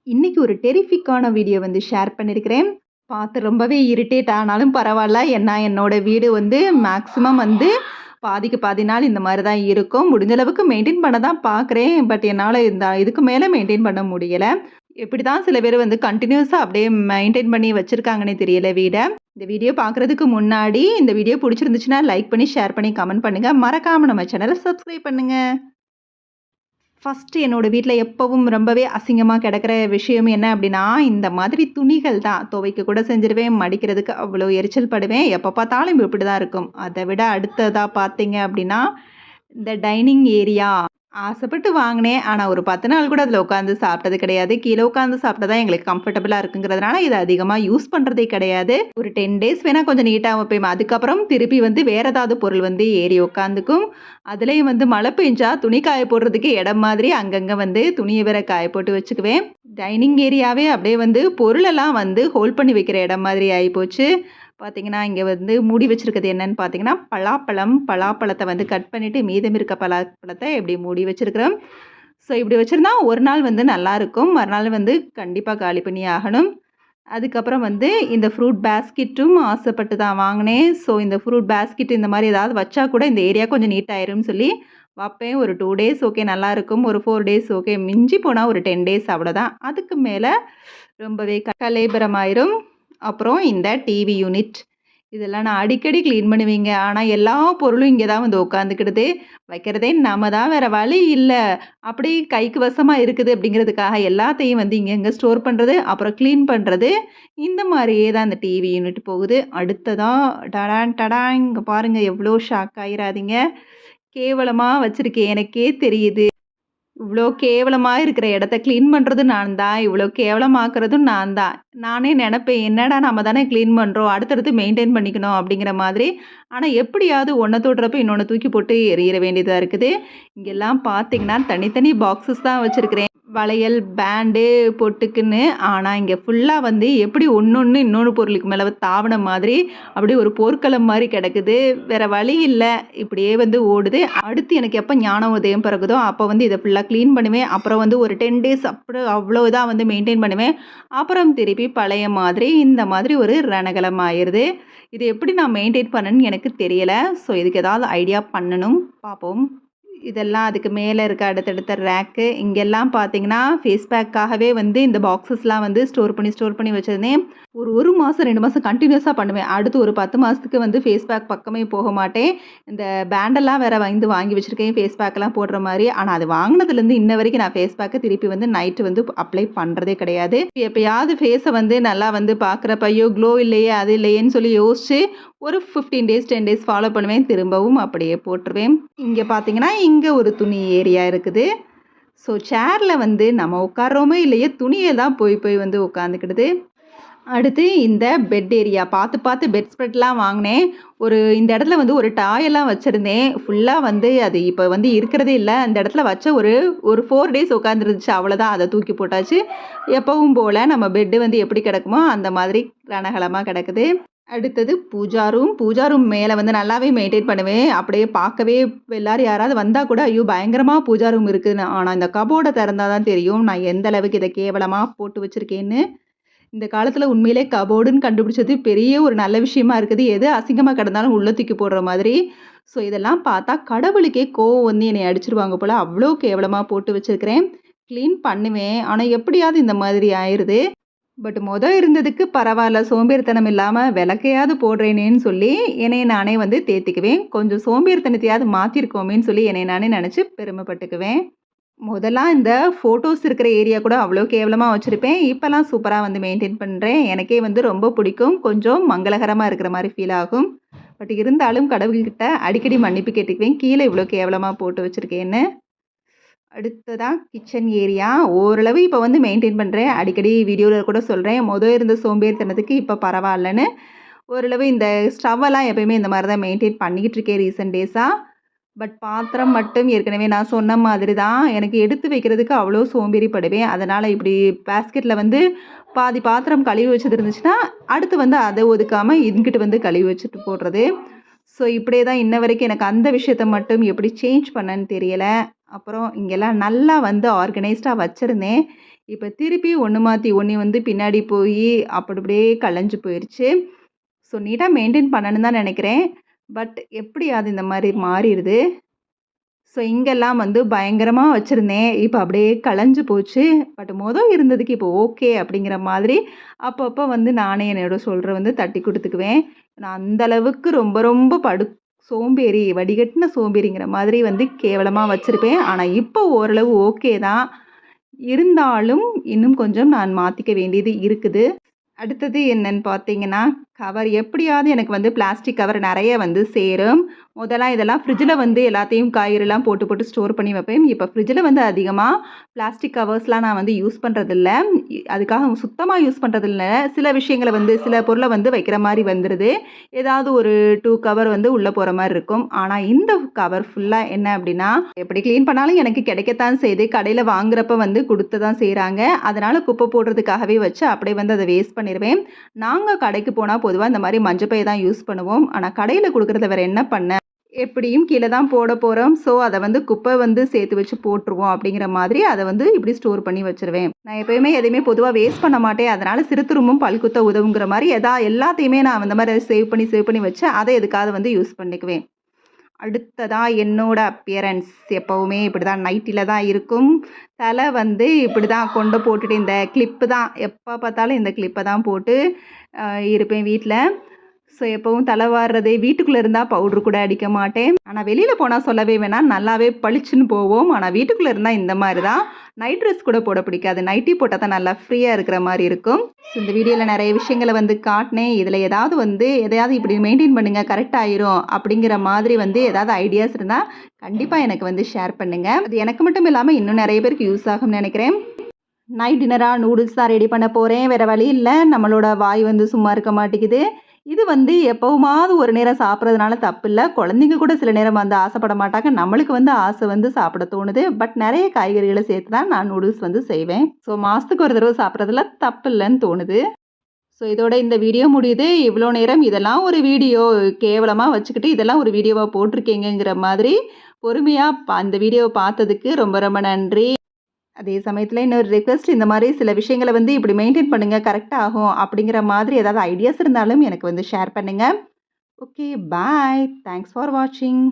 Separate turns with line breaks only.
இன்னைக்கு ஒரு டெரிஃபிக்கான வீடியோ வந்து ஷேர் பண்ணியிருக்கிறேன். பார்த்து ரொம்பவே இரிட்டேட் ஆனாலும் பரவால்ல. ஏன்னா என்னோட வீடு வந்து மேக்ஸிமம் வந்து பாதிக்கு பாதி நாள் இந்த மாரி தான் இருக்கும். முடிஞ்ச அளவுக்கு மெயின்டெயின் பண்ண தான் பார்க்குறேன். பட் என்னால இதுக்கு மேல மெயின்டெயின் பண்ண முடியல. எப்படி தான் சில பேர் வந்து கன்டினியூஸா அப்படியே மெயின்டெயின் பண்ணி வச்சிருக்காங்கன்னே தெரியல வீட. இந்த வீடியோ பார்க்குறதுக்கு முன்னாடி இந்த வீடியோ புடிச்சிருந்துச்சுன்னா லைக் பண்ணி, ஷேர் பண்ணி, கமெண்ட் பண்ணுங்க. மறக்காம நம்ம சேனல சப்ஸ்கிரைப் பண்ணுங்க. ஃபர்ஸ்ட்டு என்னோட வீட்ல எப்பவும் ரொம்பவே அசிங்கமா கிடக்கிற விஷயம் என்ன அப்டின்னா, இந்த மாதிரி துணிகள் தான். துவைக்க கூட செஞ்சுருவேன். மடிக்கிறதுக்கு அவ்வளோ எரிச்சல் படுவேன். எப்ப பார்த்தாலும் இப்படி தான் இருக்கும். அத விட அடுத்ததா பார்த்தீங்க அப்டின்னா, இந்த டைனிங் ஏரியா ஆசைப்பட்டு வாங்கினேன். ஆனா ஒரு 10 நாள் கூட அதில உட்காந்து சாப்பிட்டது கிடையாது. கீழ உட்காந்து சாப்பிட்டா தான் எங்களுக்கு கம்ஃபர்டபுளா இருக்குங்கிறதுனால, இத அதிகமா யூஸ் பண்றதே கிடையாது. ஒரு 10 டேஸ் வேணா கொஞ்சம் நீட்டா வைப்பேன். அதுக்கப்புறம் திருப்பி வந்து வேற ஏதாவது பொருள் வந்து ஏறி உட்காந்துக்கும். அதுலயும் வந்து மழை பெஞ்சா துணி காய போடுறதுக்கு இடம் மாதிரி அங்கங்க வந்து துணிய வேற காய போட்டு வச்சுக்குவேன். டைனிங் ஏரியாவே அப்படியே வந்து பொருளெல்லாம் வந்து ஹோல்ட் பண்ணி வைக்கிற இடம் மாதிரி ஆயிப்போச்சு. பார்த்தீங்கன்னா, இங்க வந்து மூடி வச்சிருக்கிறது என்னன்னு பார்த்தீங்கன்னா, பலாப்பழத்த வந்து கட் பண்ணிட்டு மீதம் இருக்க பலாப்பழத்த இப்படி மூடி வச்சிருக்கிறேன். ஸோ இப்படி வச்சிருந்தா ஒரு நாள் வந்து நல்லாயிருக்கும். மறுநாள் வந்து கண்டிப்பா காலி பண்ணி ஆகணும். அதுக்கப்புறம் வந்து இந்த ஃப்ரூட் பேஸ்கெட்டும் ஆசைப்பட்டு தான் வாங்கினேன். ஸோ இந்த ஃப்ரூட் பேஸ்கெட் இந்த மாரி ஏதாவது வச்சா கூட இந்த ஏரியா கொஞ்சம் நீட் ஆயிரும்னு சொல்லி வப்பேன். ஒரு 2 டேஸ் ஓகே நல்லாயிருக்கும். ஒரு 4 டேஸ் ஓகே. மிஞ்சி போனா ஒரு 10 டேஸ் அவ்வளோதான். அதுக்கு மேல ரொம்பவே கலேபரமாயிரும். அப்புறம் இந்த டிவி யூனிட். இதெல்லாம் நான் அடிக்கடி கிளீன் பண்ணுவேங்க. ஆனா எல்லா பொருளும் இங்க தான் வந்து உட்காந்துக்கிடுது. வைக்கிறதே நாம தான் வேற வழி இல்ல. அப்படியே கைக்கு வசமா இருக்குது அப்படிங்கிறதுக்காக எல்லாத்தையும் வந்து இங்கங்க ஸ்டோர் பண்றது, அப்புறம் கிளீன் பண்றது. இந்த மாரியே தான் இந்த டிவி யூனிட் போகுது. அடுத்ததா டடான் டடாங் இங்க பாருங்க எவ்வளோ ஷாக் ஆயிராதீங்க. கேவலமா வச்சிருக்கேன் எனக்கே தெரியுது. இவ்ளோ கேவலமா இருக்கிற இடத்த கிளீன் பண்றதும் நான் தான். இவ்ளோ கேவலமாக்குறதும் நான் தான். நானே நெனப்பேன், என்னடா நம்ம தானே கிளீன் பண்றோம். அடுத்தடுத்து மெயின்டெயின் பண்ணிக்கணும் அப்படிங்கிற மாதிரி. ஆனா எப்படியாவது ஒண்ண தொடுறப்ப இன்னொன்னு தூக்கி போட்டு எறியிற வேண்டியதா இருக்குது. இங்கெல்லாம் பார்த்தீங்கன்னா, தனித்தனி பாக்ஸஸ் தான் வச்சிருக்கிறேன். வளையல், பேண்டு, பொட்டுக்குன்னு. ஆனா இங்க ஃபுல்லா வந்து எப்படி ஒண்ணொண்ணு இன்னொரு பொருளுக்கு மேல தாவுன மாதிரி, அப்படியே ஒரு போர்க்களம் மாரி கிடக்குது. வேற வழி இல்ல. இப்படியே வந்து ஓடுது. அடுத்து எனக்கு எப்ப ஞான உதயம் பிறகுதோ, அப்ப வந்து இத ஃபுல்லா கிளீன் பண்ணுவேன். அப்புறம் வந்து ஒரு 10 டேஸ் அப்புறம் அவ்வளோதான் வந்து மெயின்டெயின் பண்ணுவேன். அப்புறம் திருப்பி பழைய மாதிரி இந்த மாதிரி ஒரு ரணகலம் ஆயிருது. இது எப்படி நான் மெயின்டெயின் பண்ணேன்னு எனக்கு தெரியல. ஸோ இதுக்கு ஏதாவது ஐடியா பண்ணணும். பார்ப்போம். இதெல்லாம் அதுக்கு மேல இருக்க அடுத்தடுத்த ரேக்கு. இங்கெல்லாம் பார்த்தீங்கன்னா, ஃபேஸ் பேக்காகவே வந்து இந்த பாக்ஸஸ்லாம் வந்து ஸ்டோர் பண்ணி வச்சிருந்தேன். ஒரு 1 மாசம், 2 மாசம் கன்டினியூஸா பண்ணுவேன். அடுத்து ஒரு 10 மாசத்துக்கு வந்து ஃபேஸ் பேக் பக்கமே போக மாட்டேன். இந்த பேண்டெல்லாம் வேற வந்து வாங்கி வச்சிருக்கேன், ஃபேஸ் பேக்லாம் போடுற மாரி. ஆனா அது வாங்குனதுலேருந்து இன்ன வரைக்கும் நான் ஃபேஸ் பேக்க திருப்பி வந்து நைட்டு வந்து அப்ளை பண்றதே கிடையாது. எப்பயாவது ஃபேஸ வந்து நல்லா வந்து பார்க்குறப்ப, ஐயோ! க்ளோ இல்லையே, அது இல்லையேன்னு சொல்லி யோசிச்சு ஒரு 15 டேஸ், 10 டேஸ் ஃபாலோ பண்ணுவேன். திரும்பவும் அப்படியே போட்டுருவேன். இங்க பார்த்தீங்கன்னா, இங்க ஒரு துணி ஏரியா இருக்குது. ஸோ சேர்ல வந்து நம்ம உட்கார்றோமோ இல்லையோ, துணிய தான் போய் போய் வந்து உட்காந்துக்கிடுது. அடுத்து இந்த பெட் ஏரியா பார்த்து பார்த்து பெட் ஸ்ப்ரெட்லாம் வாங்கினேன். இந்த இடத்துல வந்து ஒரு டாயெல்லாம் வச்சிருந்தேன். ஃபுல்லா வந்து அது இப்ப வந்து இருக்கிறதே இல்ல. அந்த இடத்துல வச்ச ஒரு ஒரு 4 டேஸ் உட்காந்துருந்துச்சு. அவ்வளோதான். அத தூக்கி போட்டாச்சு. எப்பவும் போல நம்ம பெட்டு வந்து எப்படி கிடக்குமோ, அந்த மாதிரி ரணகலமா கிடக்குது. அடுத்தது பூஜா ரூம். பூஜா ரூம் மேல வந்து நல்லாவே மெயின்டெயின் பண்ணுவேன். அப்படியே பார்க்கவே எல்லாரும் யாராவது வந்தா கூட, ஐயோ! பயங்கரமா பூஜா ரூம் இருக்குன்னு. ஆனா இந்த கபோர்ட திறந்தா தான் தெரியும், நான் எந்த அளவுக்கு இத கேவலமா போட்டு வச்சிருக்கேன்னு. இந்த காலத்துல உண்மையிலே கபோர்டுன்னு கண்டுபிடிச்சது பெரிய ஒரு நல்ல விஷயமா இருக்குது. எது அசிங்கமா கிடந்தாலும் உள்ள தூக்கி போடுற மாதிரி. ஸோ இதெல்லாம் பார்த்தா கடவுளுக்கே கோவம் வந்து என்னைய அடிச்சுருவாங்க போல. அவ்ளோ கேவலமா போட்டு வச்சிருக்கிறேன். கிளீன் பண்ணுவேன். ஆனா எப்படியாவது இந்த மாதிரி ஆயிருது. பட் இருந்ததுக்கு பரவால்ல. சோம்பேறித்தனம் இல்லாம விளக்கையாவது போடுறேனேன்னு சொல்லி என்னைய நானே வந்து தேத்திக்குவேன். கொஞ்சம் சோம்பேறித்தனத்தையாவது மாத்திருக்கோமேன்னு சொல்லி என்னைய நானே நெனச்சு பெருமைப்பட்டுக்குவேன். முதல்லாம் இந்த ஃபோட்டோஸ் இருக்கிற ஏரியா கூட அவ்வளோ கேவலமா வச்சிருப்பேன். இப்பலாம் சூப்பரா வந்து மெயின்டெயின் பண்றேன். எனக்கே வந்து ரொம்ப பிடிக்கும். கொஞ்சம் மங்களகரமா இருக்கிற மாரி ஃபீல் ஆகும். பட் இருந்தாலும் கடவுள்கிட்ட அடிக்கடி மன்னிப்பு கேட்டுக்குவேன். கீழ இவ்வளோ கேவலமா போட்டு வச்சிருக்கேன்னு. அடுத்ததா கிச்சன் ஏரியா. ஓரளவு இப்ப வந்து மெயின்டெயின் பண்றேன். அடிக்கடி வீடியோல கூட சொல்றேன். இருந்த சோம்பேறித்தனத்துக்கு இப்ப பரவால்லன்னு. ஓரளவு இந்த ஸ்டவ்வெல்லாம் எப்பயுமே இந்த மாரி தான் மெயின்டெயின் பண்ணிக்கிட்டு இருக்கேன் ரீசென்ட் டேஸா. பட் பாத்திரம் மட்டும் ஏற்கனவே நான் சொன்ன மாதிரி தான். எனக்கு எடுத்து வைக்கிறதுக்கு அவ்வளோ சோம்பேறிப்படுவேன். அதனால இப்படி பேஸ்கெட்ல வந்து பாதி பாத்திரம் கழுவி வச்சது இருந்துச்சுன்னா, அடுத்து வந்து அத ஒதுக்காம இங்கிட்டு வந்து கழுவி வச்சுட்டு போடுறது. ஸோ இப்படியே தான் இன்ன வரைக்கும் எனக்கு அந்த விஷயத்த மட்டும் எப்படி சேஞ்ச் பண்ணேன்னு தெரியல. அப்புறம் இங்கெல்லாம் நல்லா வந்து ஆர்கனைஸ்டா வச்சிருந்தேன். இப்போ திருப்பி ஒன்று மாற்றி ஒன்று வந்து பின்னாடி போய் அப்படி அப்படியே கலைஞ்சு போயிடுச்சு. ஸோ நீட்டாக மெயின்டைன் பண்ணணும்னு தான் நினைக்கிறேன். பட் எப்படி அது இந்த மாதிரி மாறிடுது. ஸோ இங்கெல்லாம் வந்து பயங்கரமா வச்சிருந்தேன். இப்ப அப்படியே கலைஞ்சு போச்சு. பட் இருந்ததுக்கு இப்போ ஓகே அப்படிங்கிற மாதிரி அப்பப்போ வந்து நானே என்னோட சொல்ற வந்து தட்டி குடுத்துக்குவேன். நான் அந்த அளவுக்கு ரொம்ப ரொம்ப சோம்பேறி, வடிகட்டின சோம்பேறிங்கிற மாதிரி வந்து கேவலமா வச்சிருப்பேன். ஆனா இப்போ ஓரளவு ஓகே தான். இருந்தாலும் இன்னும் கொஞ்சம் நான் மாத்திக்க வேண்டியது இருக்குது. அடுத்தது என்னன்னு பார்த்தீங்கன்னா, கவர் எப்படியாவது எனக்கு வந்து பிளாஸ்டிக் கவர் நெறைய வந்து சேரும். முதல்லாம் இதெல்லாம் ஃப்ரிட்ஜில வந்து எல்லாத்தையும் காய்கறிலாம் போட்டு, போட்டு ஸ்டோர் பண்ணி வைப்பேன். இப்போ ஃப்ரிட்ஜில வந்து அதிகமா பிளாஸ்டிக் கவர்ஸ்லாம் நான் வந்து யூஸ் பண்றதில்ல. அதுக்காக சுத்தமா யூஸ் பண்றதில்ல. சில விஷயங்கள வந்து சில பொருள வந்து வைக்கிற மாரி வந்துருது. ஏதாவது ஒரு 2 கவர் வந்து உள்ள போற மாரி இருக்கும். ஆனா இந்த கவர் ஃபுல்லா என்ன அப்டின்னா, எப்படி கிளீன் பண்ணாலும் எனக்கு கிடைக்கத்தான் செய்யுது. கடையில வாங்குறப்ப வந்து குடுத்து தான் செய்றாங்க. அதனால குப்பை போடுறதுக்காகவே வச்சு அப்படியே வந்து அத வேஸ்ட் பண்ணிருவேன். நாங்க கடைக்கு போனா பொதுவா இந்த மாரி மஞ்ச பை தான் யூஸ் பண்ணுவோம். ஆனா கடையில குடுக்குறத வேற என்ன பண்ண? எப்படியும் கீழ தான் போட போறோம். ஸோ, அத வந்து குப்பை வந்து சேர்த்து வச்சு போட்டுருவோம் அப்படிங்கிற மாதிரி அத வந்து இப்படி ஸ்டோர் பண்ணி வச்சுருவேன். நான் எப்பயுமே எதையுமே பொதுவா வேஸ்ட் பண்ண மாட்டேன். அதனால சிறுதுரும்பும் பல்குத்த உதவுங்கிற மாரி எல்லாத்தையுமே நான் அந்த மாரி சேவ் பண்ணி வச்சு அத எதுக்காவது வந்து யூஸ் பண்ணிக்குவேன். அடுத்ததா என்னோட அப்பியரன்ஸ் எப்பவுமே இப்படிதான் நைட்டில தான் இருக்கும். தலை வந்து இப்படிதான் கொண்ட போட்டுட்டு இந்த கிளிப்பு தான் எப்ப பார்த்தாலும் இந்த கிளிப்ப தான் போட்டு அ இருப்பேன் வீட்ல. ஸோ எப்பவும் தலை வார்றது வீட்டுக்குள்ள இருந்தா பவுடர் கூட அடிக்க மாட்டேன். ஆனா வெளியில போனா சொல்லவே வேணாம். நல்லாவே பளிச்சுன்னு போவோம். ஆனா வீட்டுக்குள்ள இருந்தா இந்த மாரி தான். நைட் ட்ரெஸ் கூட போட பிடிக்காது. நைட்டி போட்டா தான் நல்லா ஃப்ரீயா இருக்கிற மாரி இருக்கும். ஸோ இந்த வீடியோல நெறைய விஷயங்கள வந்து காட்டுனேன். இதுல ஏதாவது வந்து எதையாவது இப்படி மெயின்டெயின் பண்ணுங்க கரெக்ட் ஆயிரும் அப்படிங்கிற மாதிரி வந்து ஏதாவது ஐடியாஸ் இருந்தா கண்டிப்பா எனக்கு வந்து ஷேர் பண்ணுங்க. அது எனக்கு மட்டும் இல்லாம இன்னும் நெறைய பேருக்கு யூஸ் ஆகும்னு நெனைக்கிறேன். நைட் டின்னரா நூடுல்ஸ் தான் ரெடி பண்ண போறேன். வேற வழி இல்ல. நம்மளோட வாய் வந்து சும்மா இருக்க மாட்டேங்குது. இது வந்து எப்பவுமாவது ஒரு நேரம் சாப்பிட்றதுனால தப்பில்ல. குழந்தைங்க கூட சில நேரம் வந்து ஆசைப்பட மாட்டாங்க. நம்மளுக்கு வந்து ஆசை வந்து சாப்பிட தோணுது. பட் நெறைய காய்கறிகள சேர்த்து தான் நான் நூடுல்ஸ் வந்து செய்வேன். ஸோ மாசத்துக்கு ஒரு தடவ சாப்பிட்றதுல தப்பில்லன்னு தோணுது. ஸோ இதோட இந்த வீடியோ முடியுது. இவ்வளோ நேரம் இதெல்லாம் ஒரு வீடியோ கேவலமா வச்சுக்கிட்டு இதெல்லாம் ஒரு வீடியோவா போட்டிருக்கீங்கங்கிற மாதிரி பொறுமையா அந்த வீடியோவ பார்த்ததுக்கு ரொம்ப ரொம்ப நன்றி. அதே சமயத்துல இன்னொரு ரிக்வெஸ்ட் இந்த மாரி சில விஷயங்கள வந்து இப்படி மெயின்டெயின் பண்ணுங்க கரெக்ட்டா ஆகும் அப்படிங்கிற மாதிரி ஏதாவது ஐடியாஸ் இருந்தாலும் எனக்கு வந்து ஷேர் பண்ணுங்க. Okay bye. தேங்க்ஸ் ஃபார் வாட்சிங்.